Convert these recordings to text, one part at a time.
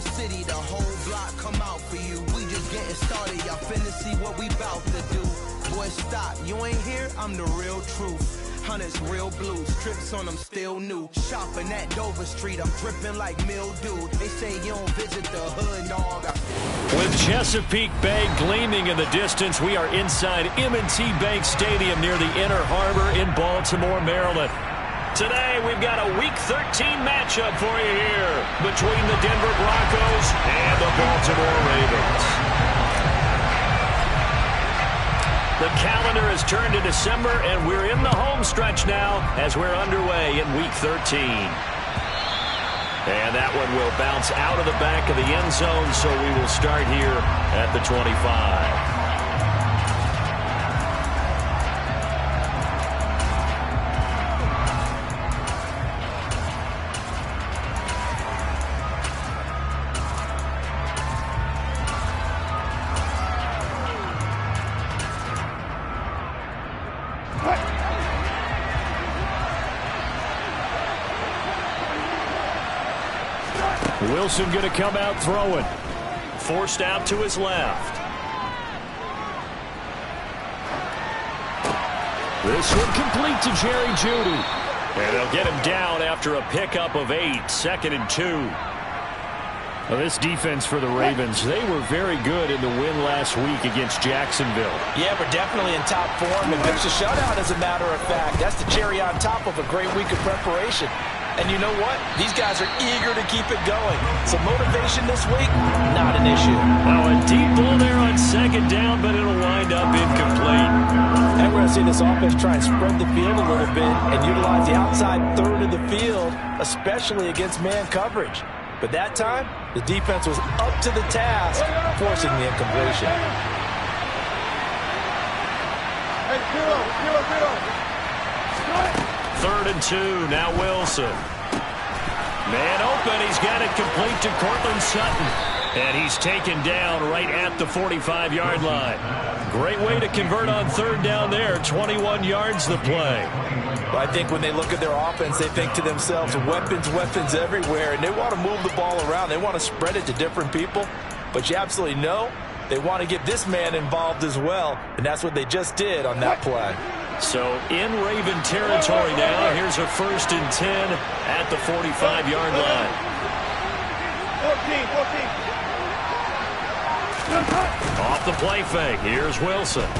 the city, the whole block come out for you. We just getting started, y'all finna see what we bout to do. Boy, stop, you ain't here, I'm the real truth. Hunters, real blues, trips on them still new. Shopping at Dover Street, I'm dripping like mildew. They say you don't visit the hood, dog. With Chesapeake Bay gleaming in the distance, we are inside M&T Bank Stadium near the Inner Harbor in Baltimore, Maryland. Today, we've got a Week 13 matchup for you here between the Denver Broncos and the Baltimore Ravens. The calendar has turned to December, and we're in the home stretch now as we're underway in Week 13. And that one will bounce out of the back of the end zone, so we will start here at the 25. Wilson going to come out throwing. Forced out to his left. This one complete to Jerry Jeudy. And they'll get him down after a pickup of 8, 2nd and 2. Well, this defense for the Ravens, they were very good in the win last week against Jacksonville. Yeah, we're definitely in top form and pitched a shutout, as a matter of fact. That's the cherry on top of a great week of preparation. And you know what? These guys are eager to keep it going. So motivation this week, not an issue. Now a deep ball there on 2nd down, but it'll wind up incomplete. And we're going to see this offense try and spread the field a little bit and utilize the outside third of the field, especially against man coverage. But that time, the defense was up to the task, forcing the incompletion. Third and 2, now Wilson. Man open, he's got it complete to Cortland Sutton. And he's taken down right at the 45-yard line. Great way to convert on 3rd down there, 21 yards the play. Well, I think when they look at their offense, they think to themselves, weapons, weapons everywhere, and they want to move the ball around. They want to spread it to different people, but you absolutely know they want to get this man involved as well, and that's what they just did on that play. So in Raven territory now, here's a 1st and 10 at the 45-yard line. 14. Off the play fake, here's Wilson. And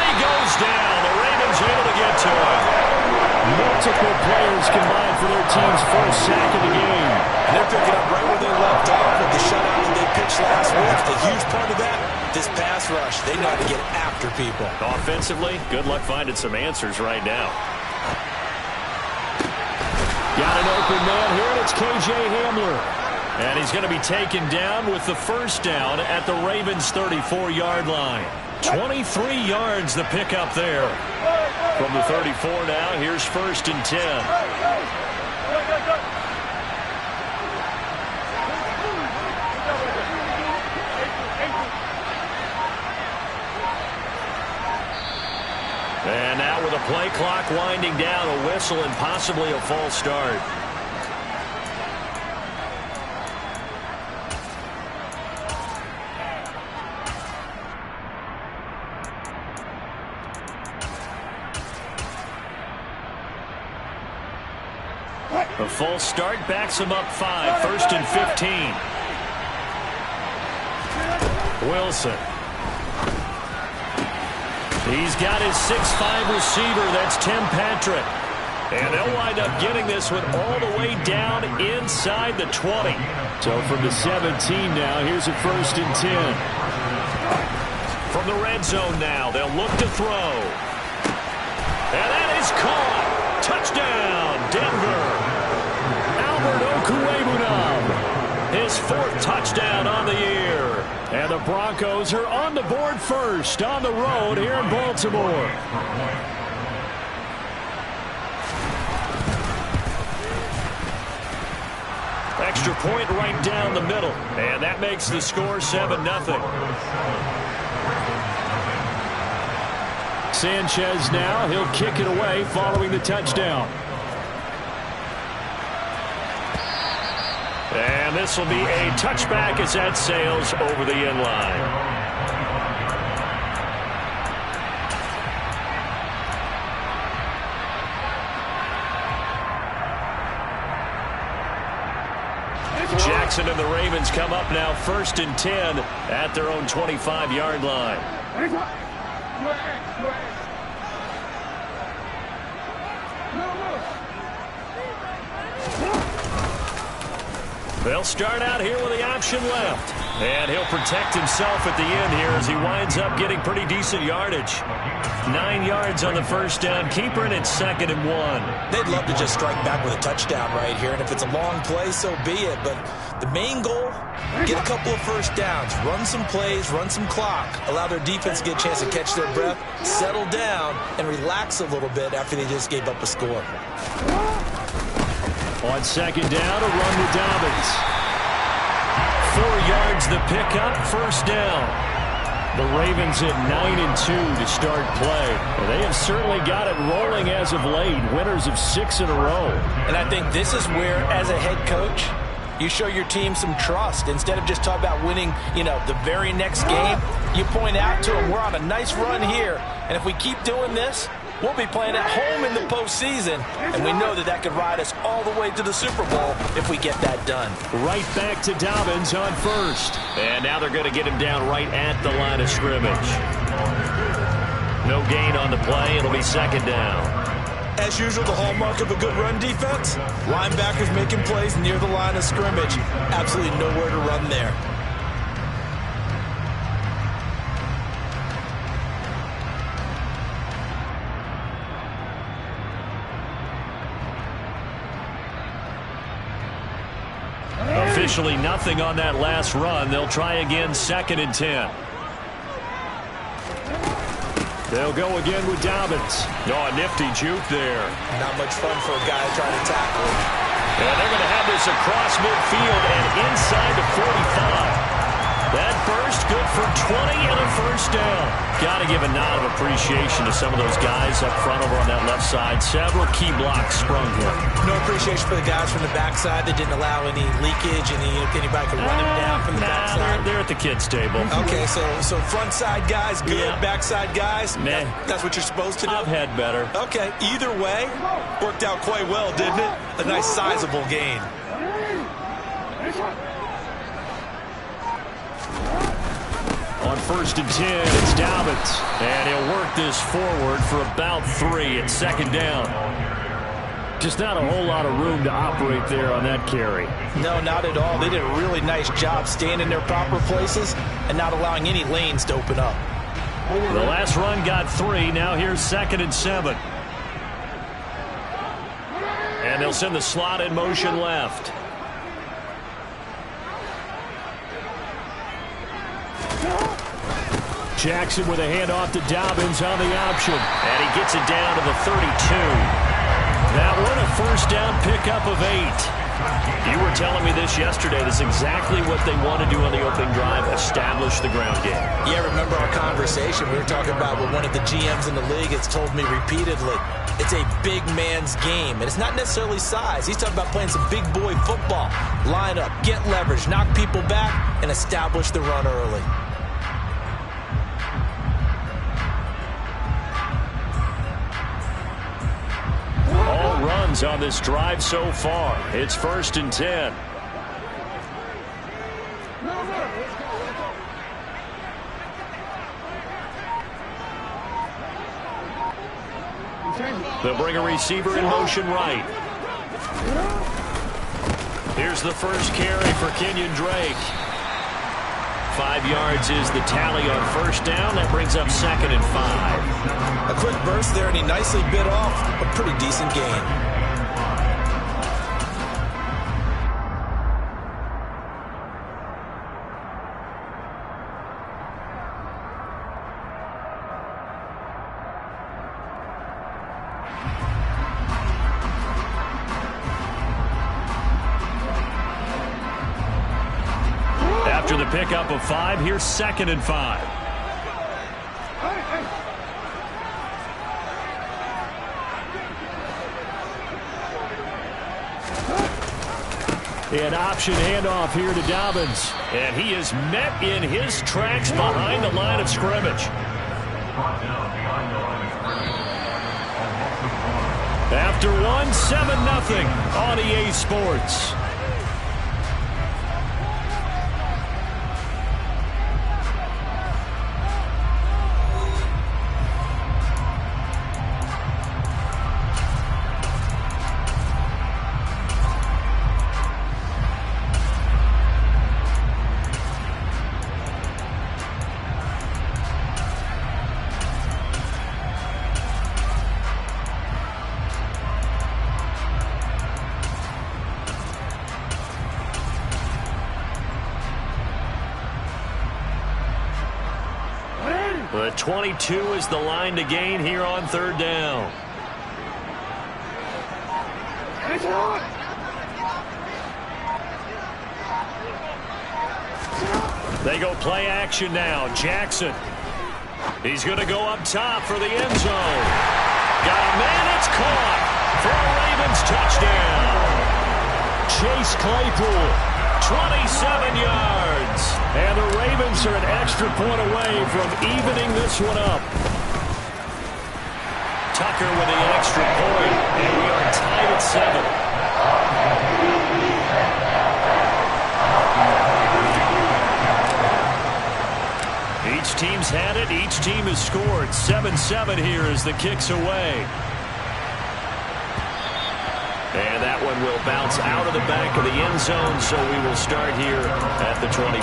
he goes down. The Ravens able to get to him. Multiple players combined for their team's first sack of the game. And they're picking up right where they left off with the shutout that they pitched last week. A huge part of that, this pass rush. They know how to get after people. Offensively, good luck finding some answers right now. Got an open man here, and it's K.J. Hamler. And he's going to be taken down with the 1st down at the Ravens' 34-yard line. 23 yards the pickup there. From the 34 now, here's 1st and 10. And now with a play clock winding down, a whistle and possibly a false start. A false start backs him up 5, 1st and 15. Wilson. He's got his 6'5" receiver. That's Tim Patrick. And they'll wind up getting this one all the way down inside the 20. So from the 17 now, here's a 1st and 10. From the red zone now, they'll look to throw. And that is caught. Touchdown, Denver. Albert Okwuegbunam, his 4th touchdown on the year. And the Broncos are on the board first on the road here in Baltimore. Extra point right down the middle. And that makes the score 7-0. Sanchez now, he'll kick it away following the touchdown. And this will be a touchback as that sails over the end line. Jackson and the Ravens come up now 1st and 10 at their own 25-yard line. They'll start out here with the option left. And he'll protect himself at the end here as he winds up getting pretty decent yardage. 9 yards on the first down. Keeper, and it's 2nd and 1. They'd love to just strike back with a touchdown right here. And if it's a long play, so be it. But the main goal, get a couple of first downs. Run some plays, run some clock. Allow their defense to get a chance to catch their breath, settle down, and relax a little bit after they just gave up a score. On 2nd down, a run with Dobbins. 4 yards the pickup, 1st down. The Ravens at 9 and 2 to start play. Well, they have certainly got it rolling as of late. Winners of 6 in a row. And I think this is where, as a head coach, you show your team some trust. Instead of just talking about winning, the very next game, you point out to them, we're on a nice run here. And if we keep doing this, we'll be playing at home in the postseason, and we know that could ride us all the way to the Super Bowl if we get that done. Right back to Dobbins on 1st. And now they're going to get him down right at the line of scrimmage. No gain on the play. It'll be 2nd down. As usual, the hallmark of a good run defense, linebackers making plays near the line of scrimmage. Absolutely nowhere to run there. Officially nothing on that last run. They'll try again, 2nd and 10. They'll go again with Dobbins. Oh, a nifty juke there. Not much fun for a guy trying to tackle him. And they're going to have this across midfield and inside the 45. That burst good for 20 and a 1st down. Got to give a nod of appreciation to some of those guys up front over on that left side. Several key blocks sprung here. No appreciation for the guys from the backside that didn't allow any leakage, and anybody could run them down from the backside. They're at the kids' table. Okay, so front side guys good, yeah. Backside guys, that's what you're supposed to do? I've had better. Okay, either way, worked out quite well, didn't it? A nice sizable gain. On 1st and 10, it's Dobbins. And he'll work this forward for about 3 at 2nd down. Just not a whole lot of room to operate there on that carry. No, not at all. They did a really nice job staying in their proper places and not allowing any lanes to open up. The last run got 3. Now here's 2nd and 7. And they'll send the slot in motion left. Jackson with a handoff to Dobbins on the option. And he gets it down to the 32. That one a 1st down pickup of 8. You were telling me this yesterday. This is exactly what they want to do on the opening drive, establish the ground game. Yeah, remember our conversation. We were talking about what one of the GMs in the league has told me repeatedly. It's a big man's game, and it's not necessarily size. He's talking about playing some big boy football. Line up, get leverage, knock people back, and establish the run early. All runs on this drive so far. It's 1st and 10. They'll bring a receiver in motion right. Here's the first carry for Kenyon Drake. 5 yards is the tally on 1st down. That brings up 2nd and 5. A quick burst there, and he nicely bit off a pretty decent gain. After the pickup of 5, here's 2nd and 5. An option handoff here to Dobbins. And he is met in his tracks behind the line of scrimmage. After one, 7-0 on EA Sports. The 22 is the line to gain here on third down. They go play action now. Jackson. He's going to go up top for the end zone. Got a man. It's caught for a Ravens touchdown. Chase Claypool. 27 yards. And the Ravens are an extra point away from evening this one up. Tucker with the extra point, and we are tied at 7. Each team's had it. Each team has scored. 7-7 here as the kick's away. And that one will bounce out of the back of the end zone, so we will start here at the 25.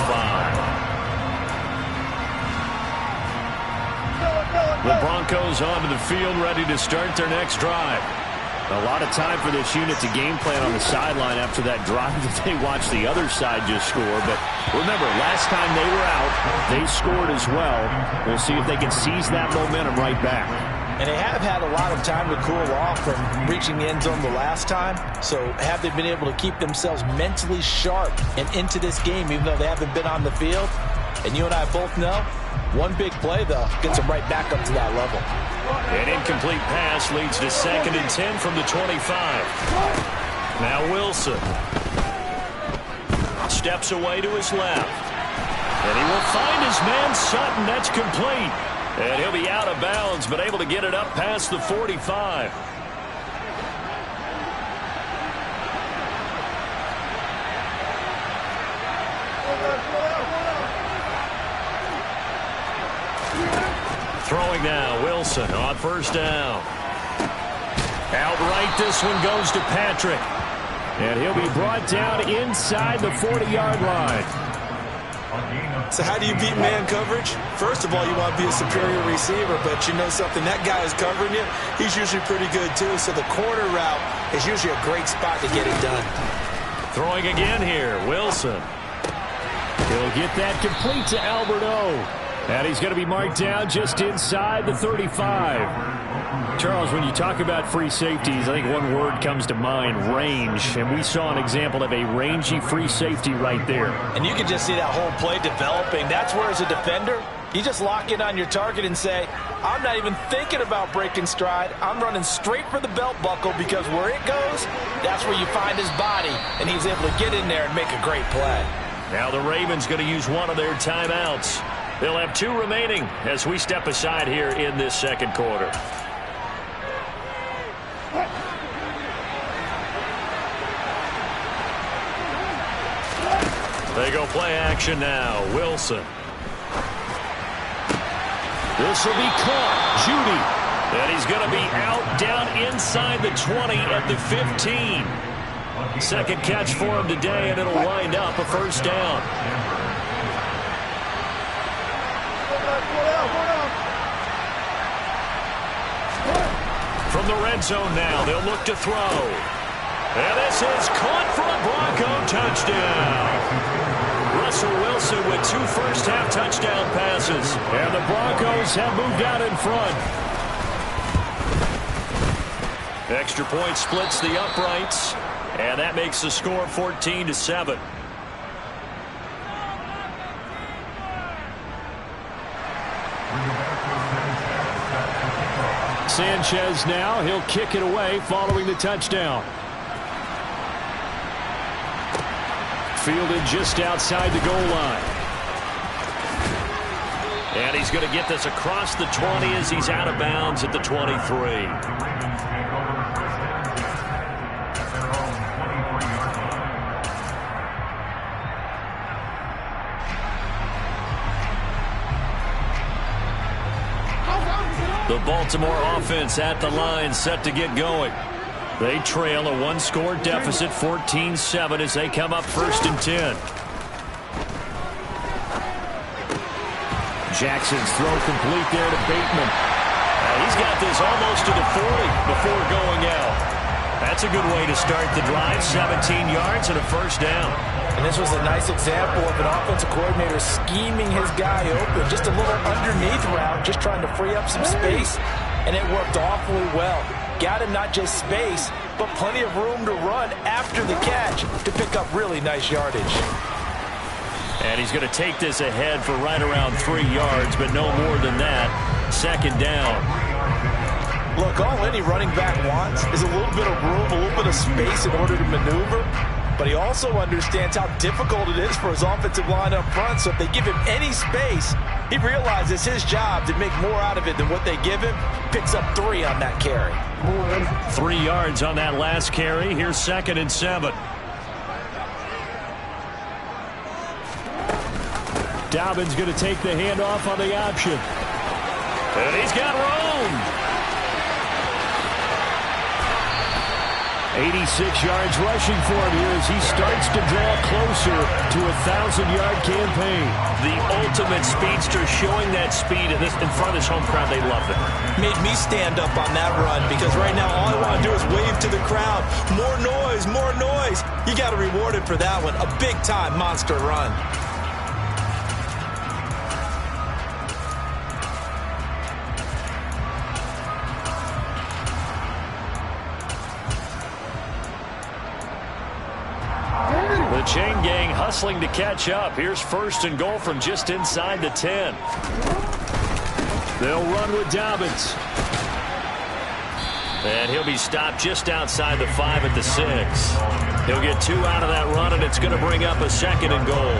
The Broncos onto the field, ready to start their next drive. A lot of time for this unit to game plan on the sideline after that drive that they watched the other side just score. But remember, last time they were out, they scored as well. We'll see if they can seize that momentum right back. And they have had a lot of time to cool off from reaching the end zone the last time. So have they been able to keep themselves mentally sharp and into this game, even though they haven't been on the field? And you and I both know, one big play, though, gets them right back up to that level. An incomplete pass leads to 2nd and 10 from the 25. Now Wilson. Steps away to his left. And he will find his man Sutton. That's complete. And he'll be out of bounds, but able to get it up past the 45. Throwing now, Wilson on first down. Outright, this one goes to Patrick. And he'll be brought down inside the 40-yard line. So how do you beat man coverage? First of all, you want to be a superior receiver, but you know something, that guy is covering you. He's usually pretty good, too. So the corner route is usually a great spot to get it done. Throwing again here, Wilson. He'll get that complete to Alberto. And he's going to be marked down just inside the 35. Charles, when you talk about free safeties, I think one word comes to mind, range. And we saw an example of a rangy free safety right there. And you can just see that whole play developing. That's where, as a defender, you just lock in on your target and say, I'm not even thinking about breaking stride. I'm running straight for the belt buckle, because where it goes, that's where you find his body. And he's able to get in there and make a great play. Now the Ravens going to use one of their timeouts. They'll have 2 remaining as we step aside here in this second quarter. They go play action now. Wilson. This will be caught. Judy. And he's going to be out down inside the 20 at the 15. Second catch for him today, and it'll wind up a first down. From the red zone now, they'll look to throw. And this is caught for a Bronco touchdown. Russell Wilson with 2 first-half touchdown passes. And the Broncos have moved out in front. Extra point splits the uprights. And that makes the score 14-7. Sanchez now, he'll kick it away following the touchdown. fielded just outside the goal line. And he's going to get this across the 20 as he's out of bounds at the 23. The Baltimore offense at the line, set to get going. They trail a one-score deficit, 14-7, as they come up 1st and 10. Jackson's throw complete there to Bateman. He's got this almost to the 40 before going out. That's a good way to start the drive, 17 yards and a 1st down. And this was a nice example of an offensive coordinator scheming his guy open. Just a little underneath route, just trying to free up some space, and it worked awfully well. Got him not just space, but plenty of room to run after the catch to pick up really nice yardage. And he's going to take this ahead for right around 3 yards, but no more than that. 2nd down. Look, all any running back wants is a little bit of room, a little bit of space in order to maneuver. But he also understands how difficult it is for his offensive line up front. So if they give him any space, he realizes his job to make more out of it than what they give him. Picks up 3 on that carry. 3 yards on that last carry. Here's 2nd and 7. Dobbins going to take the handoff on the option. And he's got room. 86 yards rushing for him here as he starts to draw closer to a 1,000-yard campaign. The ultimate speedster, showing that speed in front of this home crowd. They love it. Made me stand up on that run because right now all I want to do is wave to the crowd. More noise, more noise. You got to reward it for that one. A big-time monster run. Chain gang hustling to catch up. Here's 1st and goal from just inside the 10. They'll run with Dobbins. And he'll be stopped just outside the 5 at the 6. He'll get 2 out of that run, and it's going to bring up a 2nd and goal.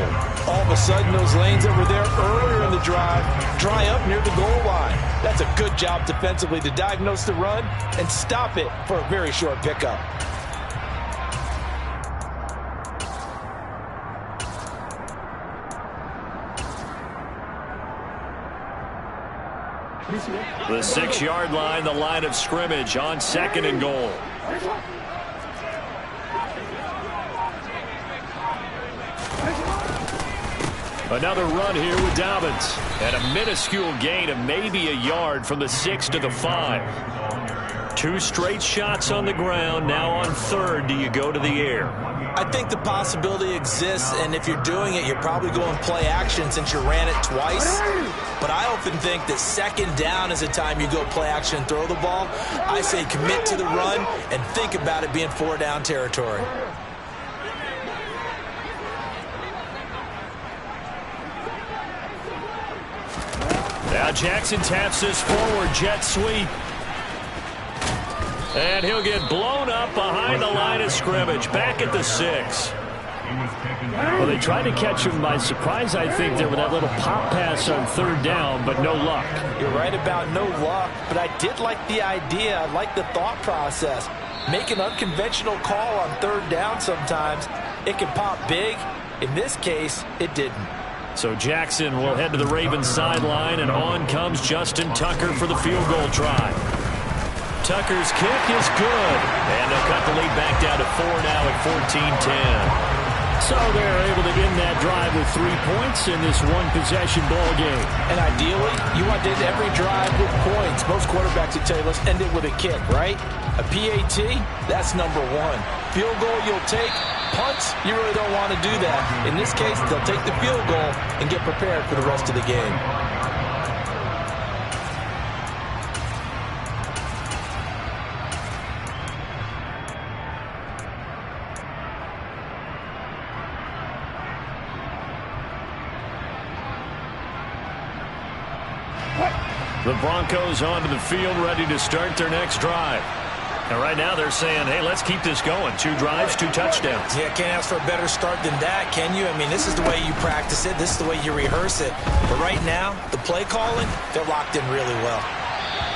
All of a sudden, those lanes that were there earlier in the drive dry up near the goal line. That's a good job defensively to diagnose the run and stop it for a very short pickup. The 6-yard line, the line of scrimmage on 2nd and goal. Another run here with Dobbins. And a minuscule gain of maybe a yard from the 6 to the 5. 2 straight shots on the ground. Now on 3rd, do you go to the air? I think the possibility exists, and if you're doing it, you're probably going play action since you ran it twice. But I often think that 2nd down is the time you go play action and throw the ball. I say commit to the run and think about it being 4-down territory. Now Jackson taps this forward jet sweep. And he'll get blown up behind the line of scrimmage, back at the 6. Well, they tried to catch him by surprise, I think, there with that little pop pass on 3rd down, but no luck. You're right about no luck, but I did like the idea. I like the thought process. Make an unconventional call on 3rd down sometimes. It can pop big. In this case, it didn't. So Jackson will head to the Ravens sideline, and on comes Justin Tucker for the field goal try. Tucker's kick is good, and they'll cut the lead back down to 4 now at 14-10. So they're able to end that drive with 3 points in this one-possession ball game. And ideally, you want to end every drive with points. Most quarterbacks would tell you, let's end it with a kick, right? A PAT, that's number 1. Field goal you'll take. Punts, you really don't want to do that. In this case, they'll take the field goal and get prepared for the rest of the game. The Broncos onto the field, ready to start their next drive. And right now they're saying, hey, let's keep this going. 2 drives, 2 touchdowns. Yeah, can't ask for a better start than that, can you? I mean, this is the way you practice it. This is the way you rehearse it. But right now, the play calling, they're locked in really well.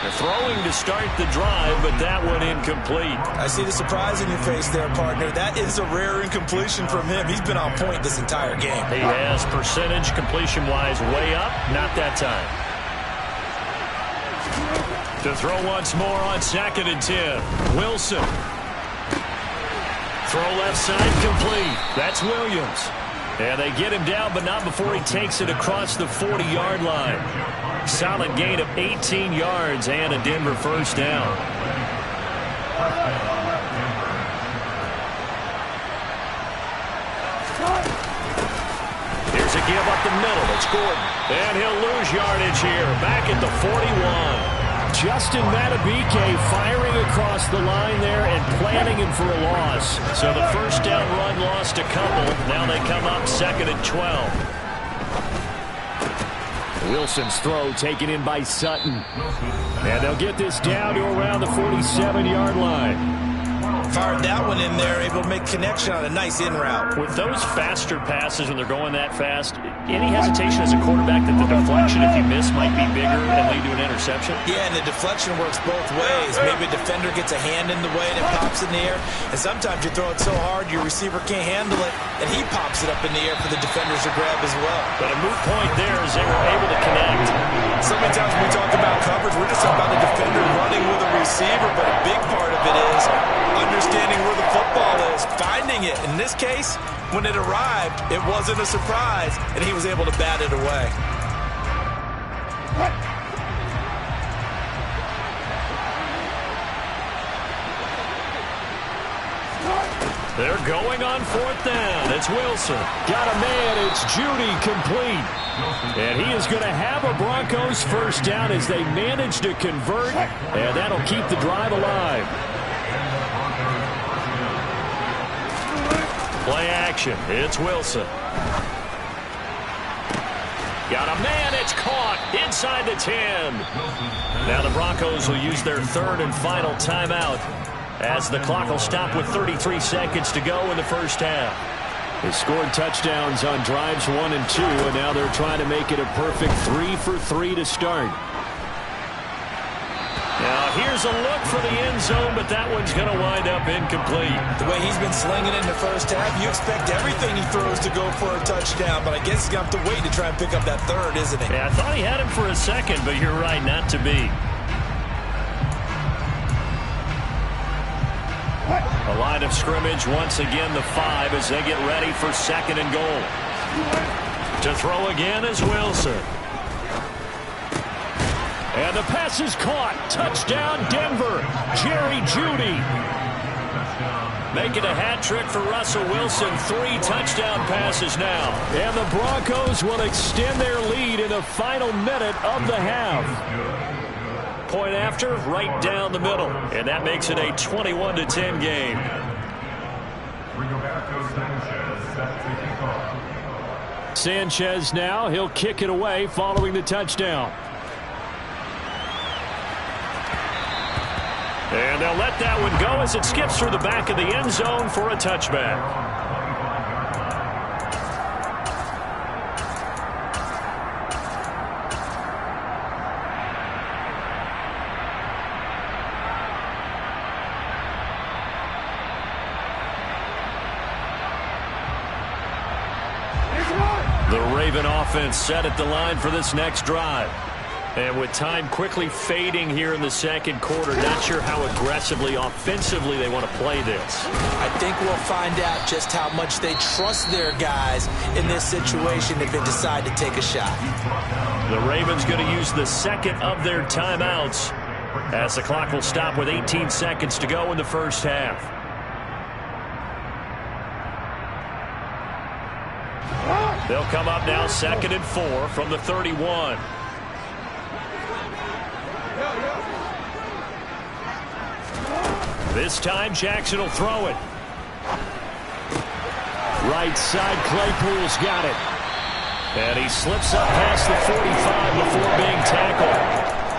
They're throwing to start the drive, but that one incomplete. I see the surprise in your face there, partner. That is a rare incompletion from him. He's been on point this entire game. He has percentage completion-wise way up. Not that time. To throw once more on 2nd and 10. Wilson. Throw left side complete. That's Williams. And they get him down, but not before he takes it across the 40-yard line. Solid gain of 18 yards and a Denver first down. Here's a give up the middle. It's Gordon. And he'll lose yardage here. Back at the 41. Justin Matabike firing across the line there and planning him for a loss. So the first down run lost a couple. Now they come up 2nd and 12. Wilson's throw taken in by Sutton. And they'll get this down to around the 47-yard line. Fired that one in there, able to make connection on a nice in route. With those faster passes when they're going that fast, any hesitation as a quarterback that the deflection, if you miss, might be bigger and lead to an interception? Yeah, and the deflection works both ways. Maybe a defender gets a hand in the way and it pops in the air. And sometimes you throw it so hard your receiver can't handle it, and he pops it up in the air for the defenders to grab as well. But a moot point there is they were able to connect. So many times when we talk about coverage, we're just talking about the defender running with a receiver, but a big part of it is understanding where the football is, finding it. In this case, when it arrived, it wasn't a surprise, and he was able to bat it away. They're going on 4th down. It's Wilson. Got a man. It's Judy complete. And he is going to have a Broncos first down as they manage to convert, and that'll keep the drive alive. Play action. It's Wilson. Got a man. It's caught inside the 10. Now the Broncos will use their 3rd and final timeout as the clock will stop with 33 seconds to go in the first half. They scored touchdowns on drives 1 and 2, and now they're trying to make it a perfect 3 for 3 to start. Now here's a look for the end zone, but that one's going to wind up incomplete. The way he's been slinging it in the first half, you expect everything he throws to go for a touchdown, but I guess he's going to have to wait to try and pick up that 3rd, isn't he? Yeah, I thought he had him for a second, but you're right, not to be. A line of scrimmage once again, the 5 as they get ready for 2nd and goal. To throw again is Wilson. And the pass is caught. Touchdown, Denver. Jerry Jeudy. Making a hat trick for Russell Wilson. 3 touchdown passes now. And the Broncos will extend their lead in the final minute of the half. Point after, right down the middle. And that makes it a 21-10 game. Sanchez now, he'll kick it away following the touchdown. And they'll let that one go as it skips through the back of the end zone for a touchback. The Raven offense set at the line for this next drive. And with time quickly fading here in the second quarter, not sure how aggressively, offensively they want to play this. I think we'll find out just how much they trust their guys in this situation if they decide to take a shot. The Ravens going to use the 2nd of their timeouts as the clock will stop with 18 seconds to go in the first half. They'll come up now 2nd and 4 from the 31. This time Jackson will throw it. Right side, Claypool's got it. And he slips up past the 45 before being tackled.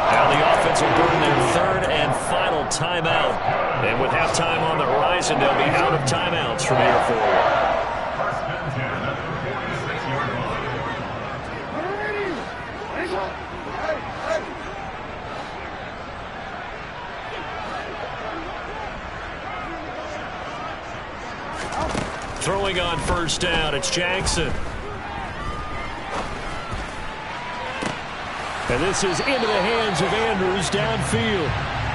Now the offense will burn their third and final timeout. And with halftime on the horizon, they'll be out of timeouts from here forward. Throwing on first down, it's Jackson. And this is into the hands of Andrews downfield.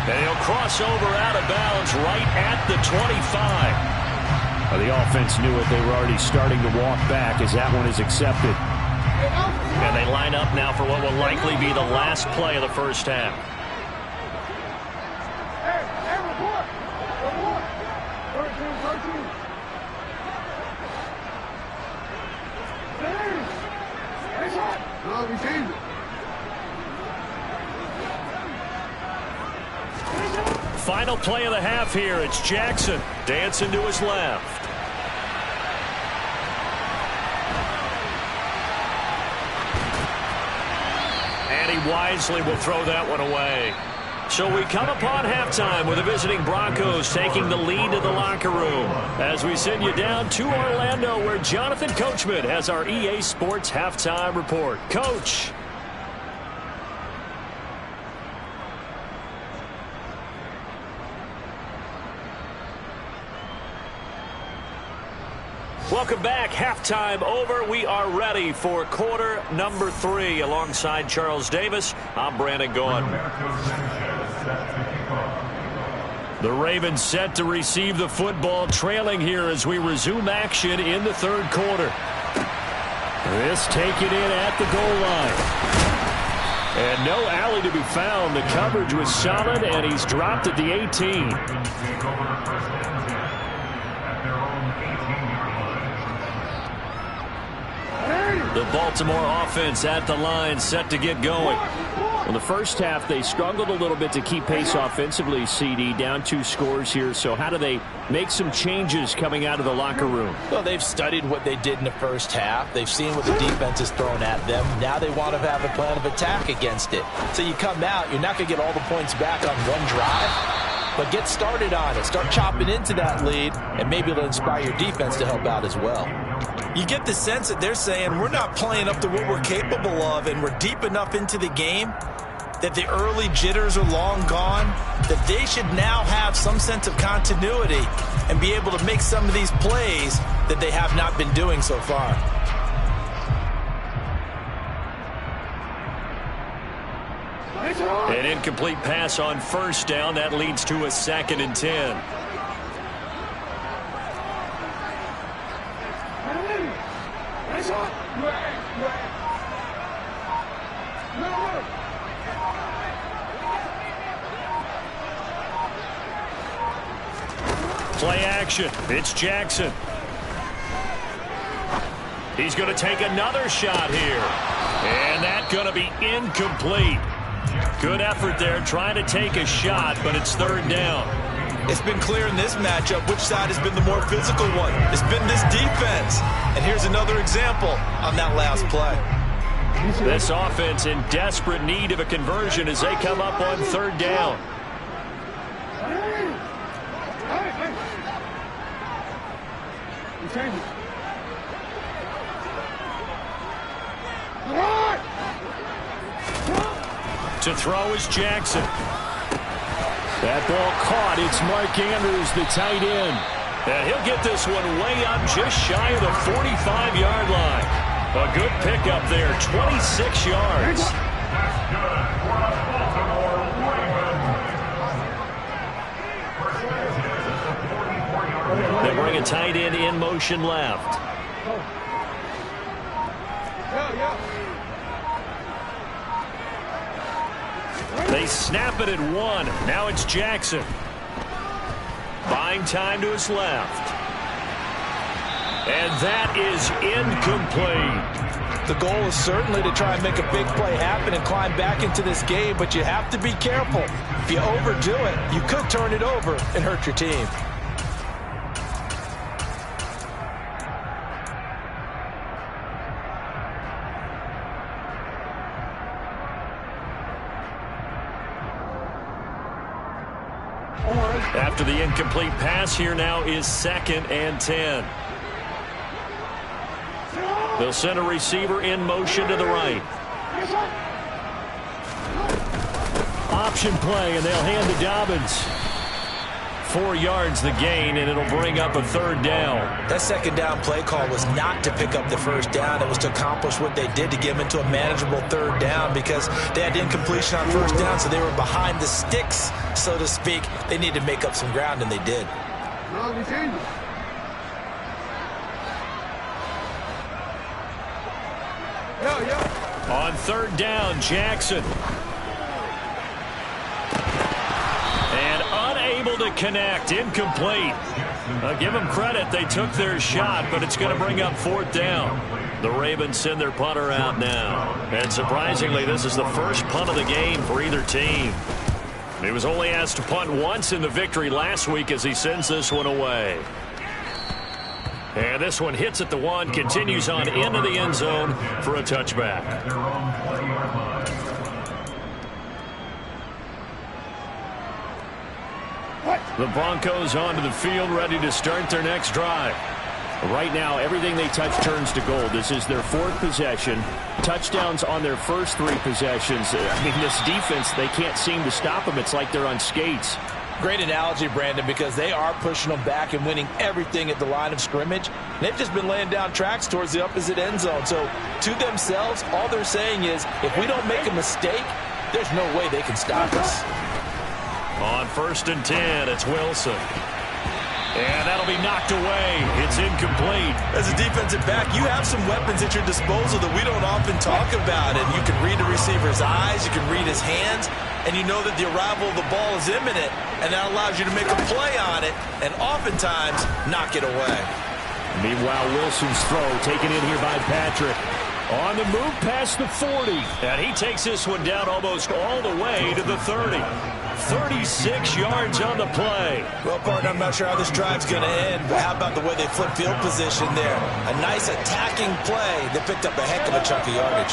And he'll cross over out of bounds right at the 25. Well, the offense knew it. They were already starting to walk back as that one is accepted. And they line up now for what will likely be the last play of the first half. Final play of the half here. It's Jackson dancing to his left. And he wisely will throw that one away. So we come upon halftime with the visiting Broncos taking the lead to the locker room as we send you down to Orlando where Jonathan Coachman has our EA Sports halftime report. Coach. Welcome back. Halftime over. We are ready for quarter number 3. Alongside Charles Davis, I'm Brandon Gaughan. The Ravens set to receive the football, trailing here as we resume action in the third quarter. This taken in at the goal line. And no alley to be found. The coverage was solid, and he's dropped at the 18. The Baltimore offense at the line, set to get going. Well, the first half, they struggled a little bit to keep pace offensively, CD, down 2 scores here. So how do they make some changes coming out of the locker room? Well, they've studied what they did in the first half. They've seen what the defense has thrown at them. Now they want to have a plan of attack against it. So you come out, you're not going to get all the points back on one drive, but get started on it. Start chopping into that lead, and maybe it'll inspire your defense to help out as well. You get the sense that they're saying we're not playing up to what we're capable of, and we're deep enough into the game that the early jitters are long gone, that they should now have some sense of continuity and be able to make some of these plays that they have not been doing so far. An incomplete pass on first down. That leads to a 2nd and 10. Play action. It's Jackson. He's going to take another shot here. And that's going to be incomplete. Good effort there trying to take a shot, but it's 3rd down. It's been clear in this matchup which side has been the more physical one. It's been this defense. And here's another example on that last play. This offense in desperate need of a conversion as they come up on 3rd down. To throw is Jackson. That ball caught. It's Mark Andrews, the tight end. And he'll get this one way up just shy of the 45-yard line. A good pickup there, 26 yards. They bring a tight end in motion left. They snap it at 1. Now it's Jackson. Buying time to his left. And that is incomplete. The goal is certainly to try and make a big play happen and climb back into this game, but you have to be careful. If you overdo it, you could turn it over and hurt your team. After the incomplete pass, here now is 2nd and 10. They'll send a receiver in motion to the right. Option play, and they'll hand to Dobbins. 4 yards the gain, and it'll bring up a 3rd down. That 2nd down play call was not to pick up the 1st down. It was to accomplish what they did to get them into a manageable 3rd down because they had incompletion on 1st down, so they were behind the sticks, so to speak. They needed to make up some ground, and they did. On 3rd down, Jackson. And unable to connect, incomplete. Give them credit, they took their shot, but it's going to bring up 4th down. The Ravens send their punter out now. And surprisingly, this is the first punt of the game for either team. He was only asked to punt once in the victory last week as he sends this one away. And this one hits at the 1, continues on into the end zone for a touchback. The Broncos onto the field, ready to start their next drive. Right now, everything they touch turns to gold. This is their 4th possession. Touchdowns on their first 3 possessions. I mean, this defense, they can't seem to stop them. It's like they're on skates. Great analogy, Brandon, because they are pushing them back and winning everything at the line of scrimmage. They've just been laying down tracks towards the opposite end zone. So to themselves, all they're saying is, if we don't make a mistake, there's no way they can stop us. On 1st and 10, it's Wilson. And that'll be knocked away. It's incomplete. As a defensive back, you have some weapons at your disposal that we don't often talk about. And you can read the receiver's eyes, you can read his hands, and you know that the arrival of the ball is imminent, and that allows you to make a play on it and oftentimes knock it away. Meanwhile, Wilson's throw taken in here by Patrick. On the move past the 40. And he takes this one down almost all the way to the 30. 36 yards on the play. Well, partner, I'm not sure how this drive's going to end, but how about the way they flip field position there? A nice attacking play that picked up a heck of a chunk of yardage.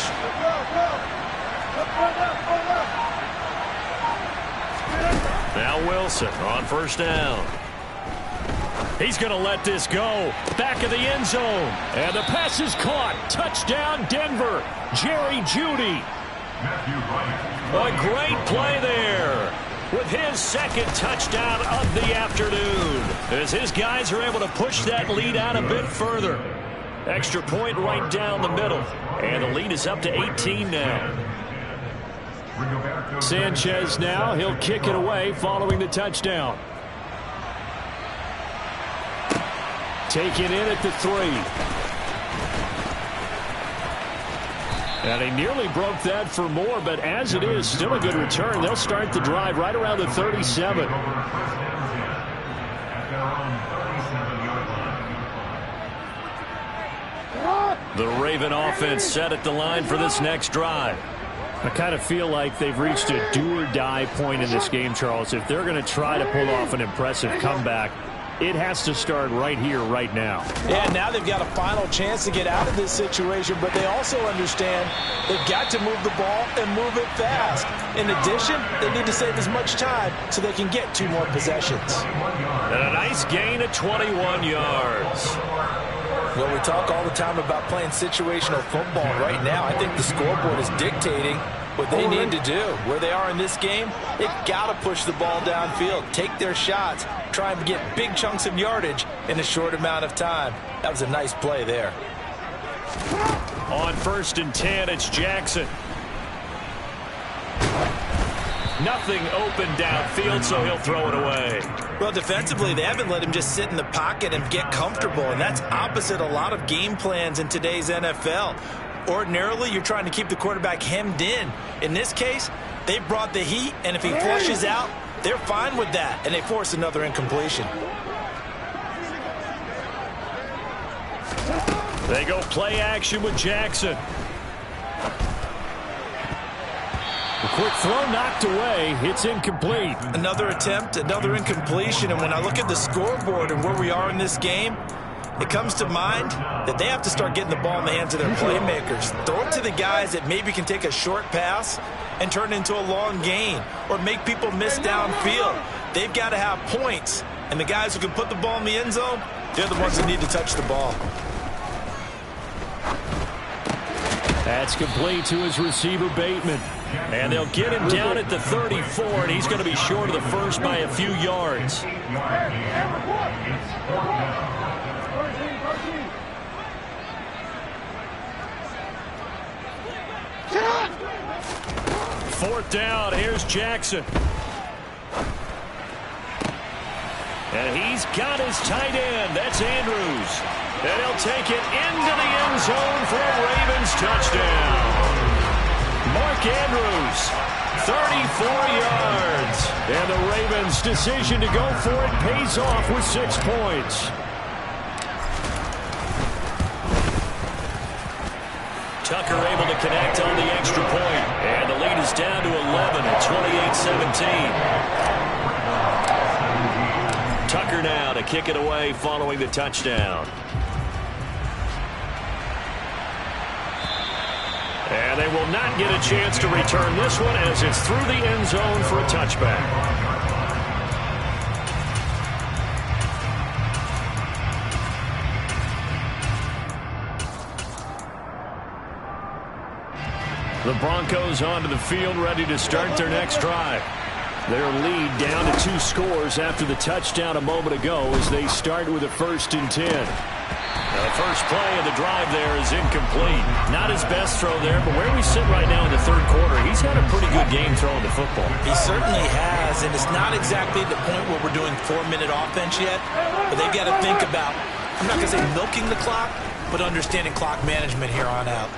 Now Wilson on 1st down. He's going to let this go. Back of the end zone. And the pass is caught. Touchdown, Denver. Jerry Jeudy. A great play there with his 2nd touchdown of the afternoon as his guys are able to push that lead out a bit further. Extra point right down the middle. And the lead is up to 18 now. Sanchez now. He'll kick it away following the touchdown. Taken in at the 3. And he nearly broke that for more, but as it is, still a good return. They'll start the drive right around the 37. The Raven offense set at the line for this next drive. I kind of feel like they've reached a do-or-die point in this game, Charles. If they're going to try to pull off an impressive comeback, it has to start right here, right now. Yeah, now they've got a final chance to get out of this situation, but they also understand they've got to move the ball and move it fast. In addition, they need to save as much time so they can get 2 more possessions. And a nice gain of 21 yards. Well, we talk all the time about playing situational football. Right now, I think the scoreboard is dictating what they need to do. Where they are in this game, they've got to push the ball downfield, take their shots, try and get big chunks of yardage in a short amount of time. That was a nice play there. On 1st and 10, it's Jackson. Nothing open downfield, so he'll throw it away. Well, defensively, they haven't let him just sit in the pocket and get comfortable, and that's opposite a lot of game plans in today's NFL. Ordinarily, you're trying to keep the quarterback hemmed in. In this case, they brought the heat, and if he flushes out, they're fine with that, and they force another incompletion. They go play action with Jackson. A quick throw knocked away. It's incomplete. Another attempt, another incompletion, and when I look at the scoreboard and where we are in this game, it comes to mind that they have to start getting the ball in the hands of their playmakers. Throw it to the guys that maybe can take a short pass and turn it into a long gain or make people miss downfield. they've got to have points. And the guys who can put the ball in the end zone, they're the ones that need to touch the ball. That's complete to his receiver, Bateman. And they'll get him down at the 34, and he's going to be short of the first by a few yards. Fourth down, here's Jackson. And he's got his tight end. That's Andrews. And he'll take it into the end zone for a Ravens touchdown. Mark Andrews, 34 yards. And the Ravens' decision to go for it pays off with 6 points. Tucker able to connect on the extra point. And the lead is down to 11 at 28-17. Tucker now to kick it away following the touchdown. And they will not get a chance to return this one as it's through the end zone for a touchback. The Broncos onto the field, ready to start their next drive. Their lead down to 2 scores after the touchdown a moment ago as they start with a 1st and 10. The first play of the drive there is incomplete. Not his best throw there, but where we sit right now in the 3rd quarter, he's had a pretty good game throwing the football. He certainly has, and it's not exactly the point where we're doing 4-minute offense yet, but they've got to think about, I'm not going to say milking the clock, but understanding clock management here on out.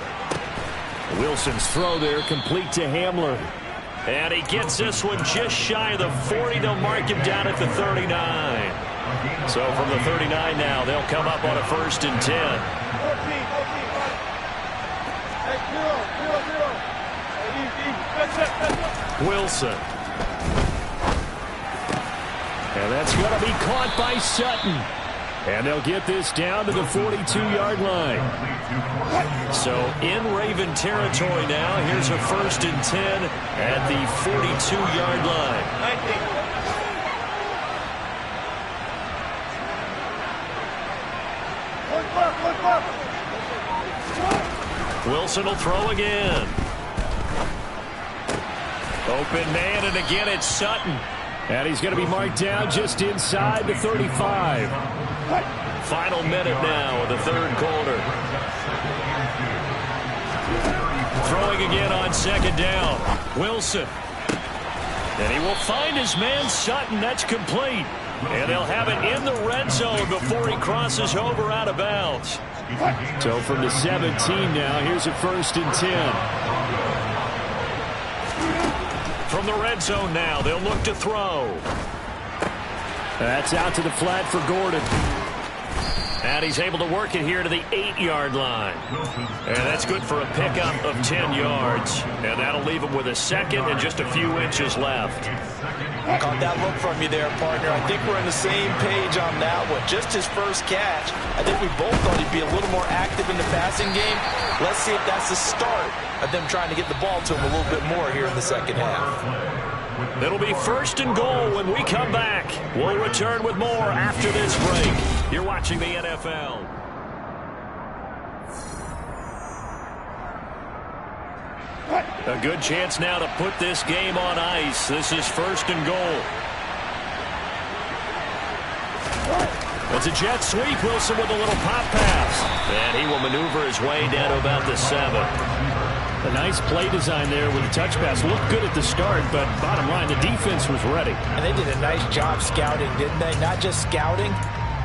Wilson's throw there complete to Hamler. And he gets this one just shy of the 40. They'll mark him down at the 39. So from the 39 now, they'll come up on a 1st and 10. Wilson. And that's going to be caught by Sutton. And they'll get this down to the 42-yard line. So in Raven territory now, here's a 1st and 10 at the 42-yard line. Wilson will throw again. Open man, and again it's Sutton. And he's going to be marked down just inside the 35. Final minute now of the 3rd quarter. Throwing again on 2nd down. Wilson. And he will find his man Sutton. That's complete. And they'll have it in the red zone before he crosses over out of bounds. So from the 17 now, here's a 1st and 10. From the red zone now, they'll look to throw. That's out to the flat for Gordon. And he's able to work it here to the 8-yard line. And that's good for a pickup of 10 yards. And that'll leave him with a 2nd and just a few inches left. Caught that look from you there, partner. I think we're on the same page on that one. Just his first catch. I think we both thought he'd be a little more active in the passing game. Let's see if that's the start of them trying to get the ball to him a little bit more here in the 2nd half. It'll be 1st and goal when we come back. We'll return with more after this break. You're watching the NFL. A good chance now to put this game on ice. This is 1st and goal. It's a jet sweep. Wilson with a little pop pass. And he will maneuver his way down to about the 7. A nice play design there with the touch pass. Looked good at the start, but bottom line, the defense was ready. And they did a nice job scouting, didn't they? Not just scouting,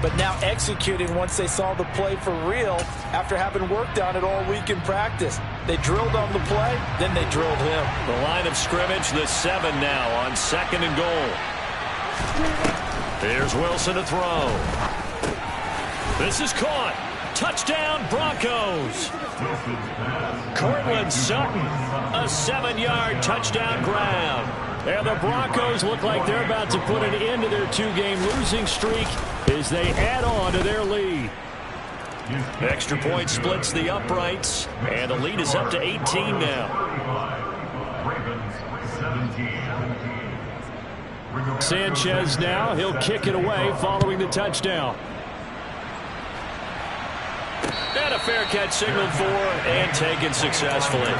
but now executing once they saw the play for real after having worked on it all week in practice. They drilled on the play, then they drilled him. The line of scrimmage, the 7 now on 2nd and goal. Here's Wilson to throw. This is caught. Touchdown, Broncos. Cortland Sutton, a 7-yard touchdown grab. And the Broncos look like they're about to put an end to their 2-game losing streak as they add on to their lead. Extra point splits the uprights, and the lead is up to 18 now. Sanchez now, he'll kick it away following the touchdown. And a fair catch signaled for and taken successfully.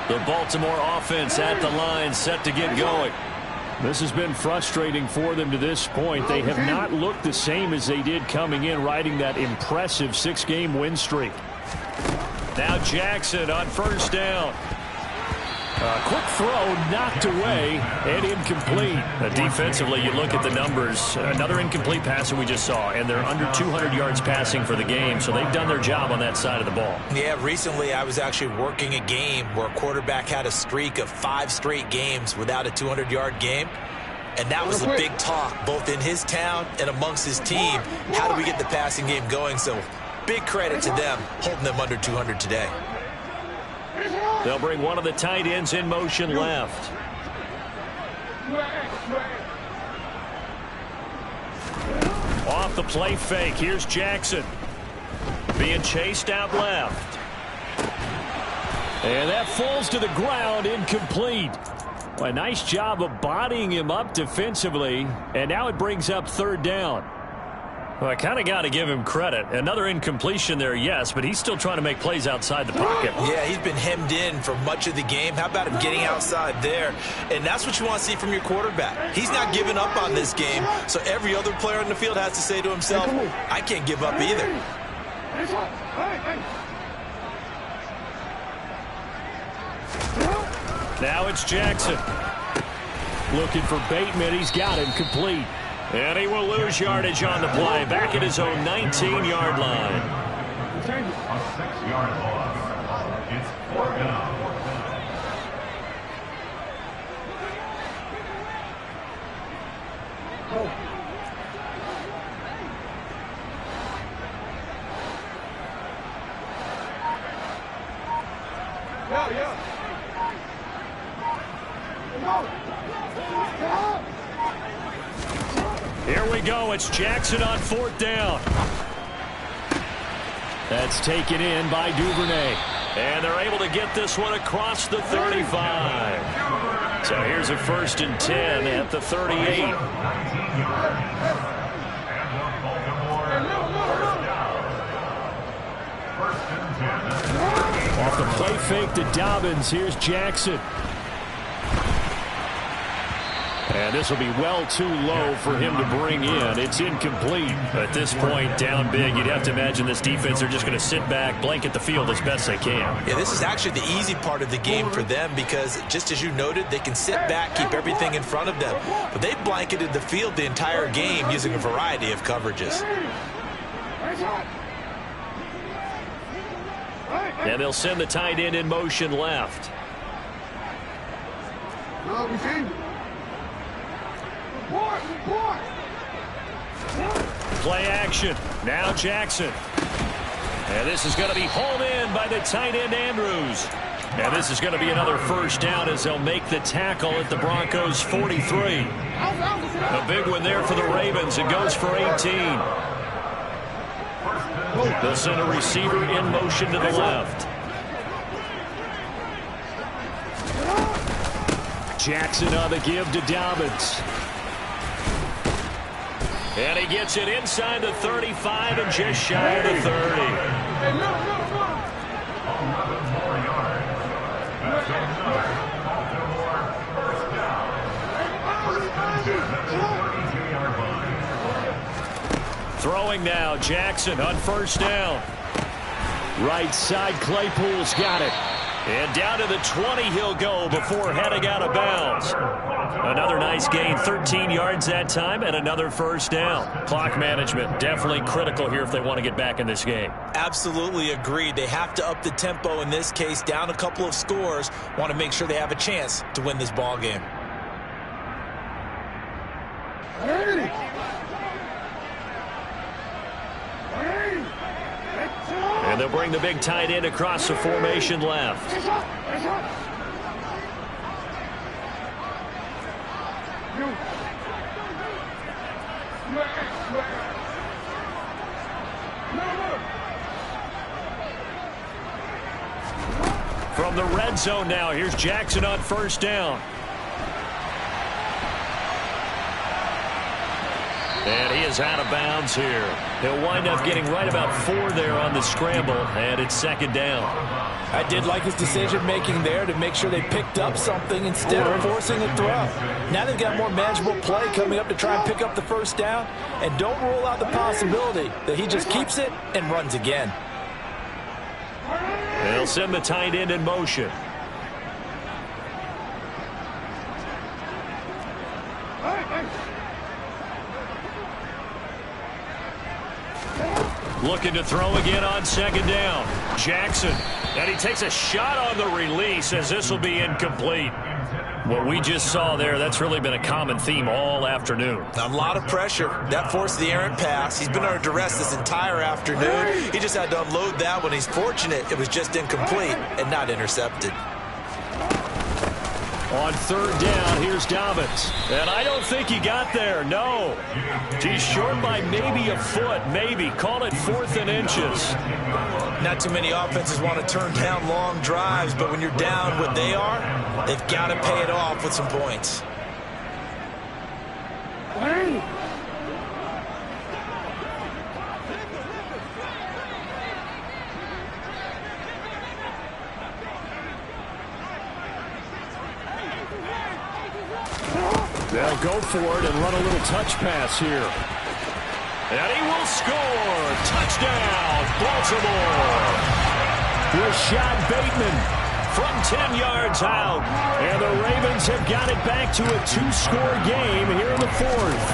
The Baltimore offense at the line, set to get going. This has been frustrating for them to this point. They have not looked the same as they did coming in, riding that impressive 6-game win streak. Now Jackson on first down. Quick throw knocked away and incomplete. Defensively, you look at the numbers. Another incomplete pass that we just saw, and they're under 200 yards passing for the game, so they've done their job on that side of the ball. Yeah, recently I was actually working a game where a quarterback had a streak of 5 straight games without a 200-yard game. And that was a big talk, both in his town and amongst his team. How do we get the passing game going? So big credit to them, holding them under 200 today. They'll bring one of the tight ends in motion left. Off the play fake, here's Jackson. Being chased out left. And that falls to the ground, incomplete. A nice job of bodying him up defensively, and now it brings up third down. Well, I kind of got to give him credit. Another incompletion there, yes, but he's still trying to make plays outside the pocket. Yeah, he's been hemmed in for much of the game. How about him getting outside there? And that's what you want to see from your quarterback. He's not giving up on this game, so every other player in the field has to say to himself, I can't give up either. Now it's Jackson. Looking for Bateman. He's got him complete. And he will lose yardage on the play. Back at his own 19-yard line. A 6-yard loss. It's 4th down. Here we go. It's Jackson on 4th down. That's taken in by Duvernay. And they're able to get this one across the 35. So here's a 1st and 10 at the 38. Off the play fake to Dobbins. Here's Jackson. And this will be well too low for him to bring in. It's incomplete. At this point, down big, you'd have to imagine this defense are just going to sit back, blanket the field as best they can. Yeah, this is actually the easy part of the game for them because, just as you noted, they can sit back, keep everything in front of them. But they've blanketed the field the entire game using a variety of coverages. And they'll send the tight end in motion left. Play action. Now Jackson. And this is going to be hauled in by the tight end Andrews. And this is going to be another 1st down as they'll make the tackle at the Broncos 43. A big one there for the Ravens. It goes for 18. They'll send a receiver in motion to the left. Jackson on the give to Dobbins. And he gets it inside the 35 and just shy of the 30. Throwing now, Jackson on 1st down. Right side, Claypool's got it. And down to the 20 he'll go before heading out of bounds. Another nice gain, 13 yards that time, and another 1st down. Clock management, definitely critical here if they want to get back in this game. Absolutely agreed. They have to up the tempo in this case, down a couple of scores. Want to make sure they have a chance to win this ball game. And they'll bring the big tight end across the formation left. From the red zone now, here's Jackson on first down. And he is out of bounds here. He'll wind up getting right about 4 there on the scramble, and it's second down. I did like his decision-making there to make sure they picked up something instead of forcing a throw. Now they've got more manageable play coming up to try and pick up the first down, and don't rule out the possibility that he just keeps it and runs again. They'll send the tight end in motion. Looking to throw again on second down. Jackson. And he takes a shot on the release as this will be incomplete. What we just saw there, that's really been a common theme all afternoon. A lot of pressure. That forced the errant pass. He's been under duress this entire afternoon. He just had to unload that one. He's fortunate it was just incomplete and not intercepted. On third down, here's Dobbins. And I don't think he got there, no. He's short by maybe a foot, maybe. Call it 4th and inches. Not too many offenses want to turn down long drives, but when you're down what they are, they've got to pay it off with some points. They'll go for it and run a little touch pass here. And he will score. Touchdown, Baltimore. Rashad Bateman from 10 yards out. And the Ravens have got it back to a 2-score game here in the 4th.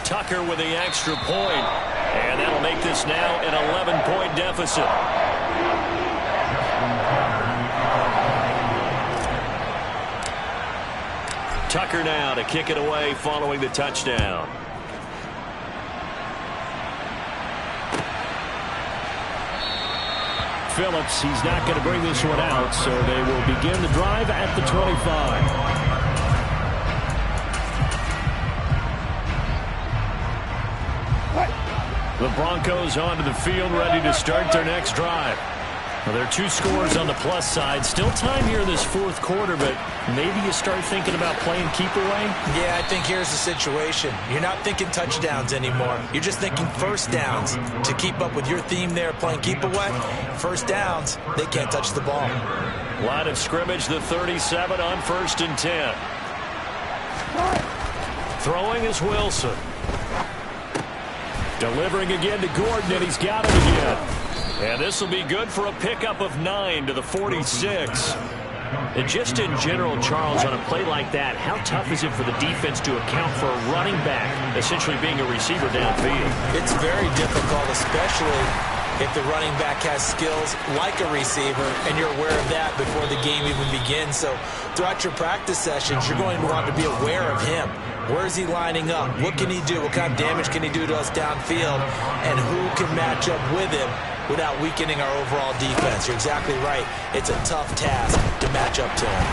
Tucker with the extra point. And that'll make this now an 11-point deficit. Tucker now to kick it away following the touchdown. Phillips, he's not going to bring this one out, so they will begin the drive at the 25. The Broncos onto the field, ready to start their next drive. Well, there are 2 scores on the plus side. Still time here in this 4th quarter, but maybe you start thinking about playing keep away? Yeah, I think here's the situation. You're not thinking touchdowns anymore. You're just thinking first downs. To keep up with your theme there, playing keep away, first downs, they can't touch the ball. Line of scrimmage, the 37 on 1st and 10. Throwing is Wilson. Delivering again to Gordon, and he's got it again. And this will be good for a pickup of 9 to the 46. And just in general, Charles, on a play like that, how tough is it for the defense to account for a running back essentially being a receiver downfield? It's very difficult, especially if the running back has skills like a receiver, and you're aware of that before the game even begins. So throughout your practice sessions, you're going to want to be aware of him. Where is he lining up? What can he do? What kind of damage can he do to us downfield? And who can match up with him without weakening our overall defense? You're exactly right. It's a tough task to match up to him.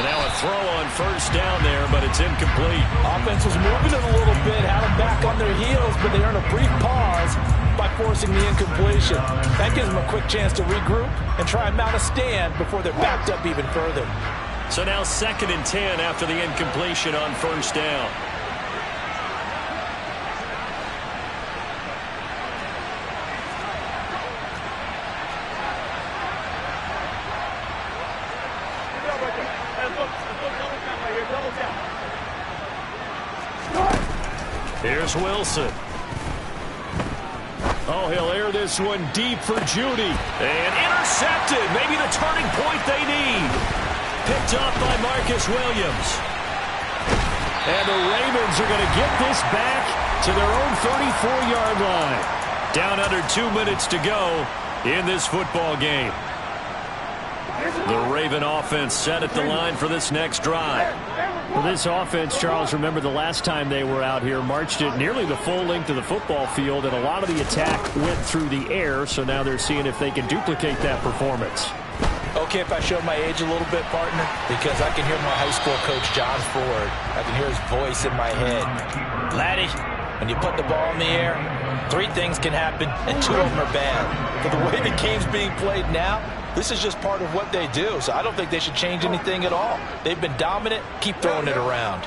And now a throw on first down there, but it's incomplete. Offense was moving it a little bit, had them back on their heels, but they earned a brief pause by forcing the incompletion. That gives them a quick chance to regroup and try and mount a stand before they're backed up even further. So now 2nd and 10 after the incompletion on first down. Here's Wilson. Oh, he'll air this one deep for Judy. And intercepted. Maybe the turning point they need. Picked off by Marcus Williams. And the Ravens are going to get this back to their own 34-yard line. Down under 2 minutes to go in this football game. The Raven offense set at the line for this next drive. Well, this offense, Charles, remember the last time they were out here, marched it nearly the full length of the football field, and a lot of the attack went through the air, so now they're seeing if they can duplicate that performance. Okay, if I showed my age a little bit, partner, because I can hear my high school coach, John Ford. I can hear his voice in my head. Laddie, when you put the ball in the air, 3 things can happen, and 2 of them are bad. But the way the game's being played now, this is just part of what they do, so I don't think they should change anything at all. They've been dominant. Keep throwing it around.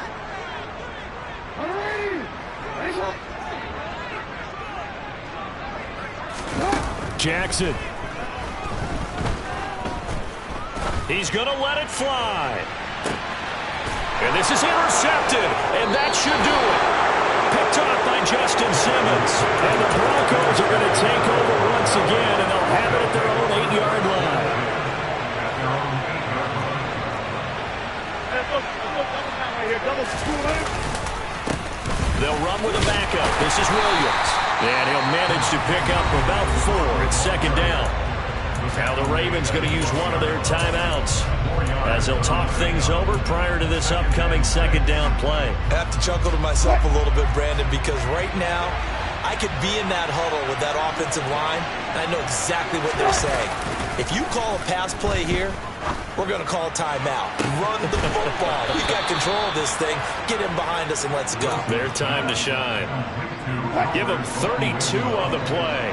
Jackson. He's going to let it fly. And this is intercepted, and that should do it. Picked off by Justin Simmons. And the Broncos are going to take over once again, and they'll have it at their own 8-yard line. They'll run with a backup. This is Williams. And he'll manage to pick up about 4 at second down. Now the Ravens going to use one of their timeouts as they'll talk things over prior to this upcoming second down play. I have to chuckle to myself a little bit, Brandon, because right now I could be in that huddle with that offensive line, and I know exactly what they're saying. If you call a pass play here, we're going to call a timeout. Run the football. We got control of this thing. Get him behind us and let's go. Their time to shine. Give them 32 on the play.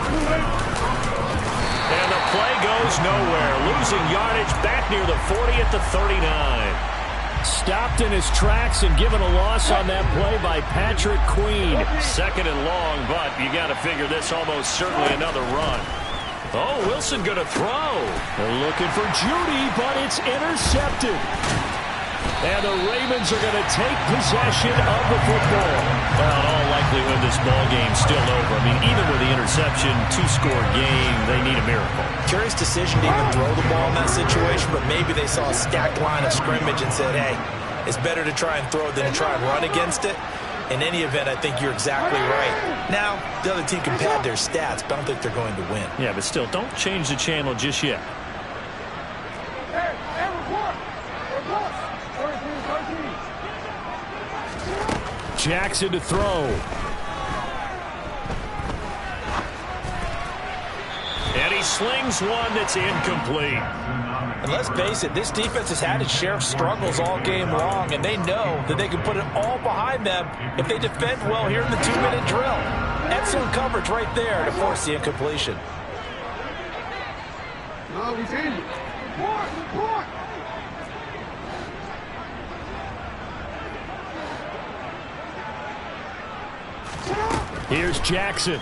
And the play goes nowhere. Losing yardage back near the 40 at the 39. Stopped in his tracks and given a loss on that play by Patrick Queen. Second and long, but you got to figure this almost certainly another run. Oh, Wilson going to throw. They're looking for Judy, but it's intercepted. And the Ravens are going to take possession of the football. Well, in all likelihood, this ball game's still over. I mean, even with the interception, 2-score game, they need a miracle. Curious decision to even throw the ball in that situation, but maybe they saw a stacked line of scrimmage and said, hey, it's better to try and throw than to try and run against it. In any event, I think you're exactly right. Now, the other team can pad their stats, but I don't think they're going to win. Yeah, but still, don't change the channel just yet. Jackson to throw. And he slings one that's incomplete. And let's face it, this defense has had its share of struggles all game long, and they know that they can put it all behind them if they defend well here in the 2-minute drill. Excellent coverage right there to force the incompletion. No, we changed it. Here's Jackson.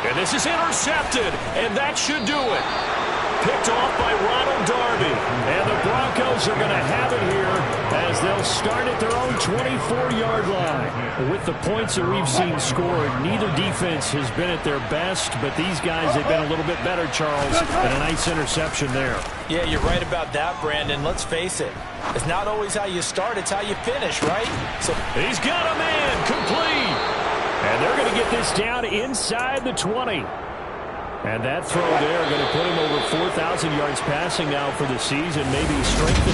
And this is intercepted, and that should do it. Picked off by Ronald Darby. And the Broncos are going to have it here as they'll start at their own 24-yard line. With the points that we've seen scored, neither defense has been at their best, but these guys have been a little bit better, Charles, and a nice interception there. Yeah, you're right about that, Brandon. Let's face it. It's not always how you start, it's how you finish, right? So he's got a man, complete. And they're going to get this down inside the 20. And that throw there going to put him over 4,000 yards passing now for the season, maybe strengthening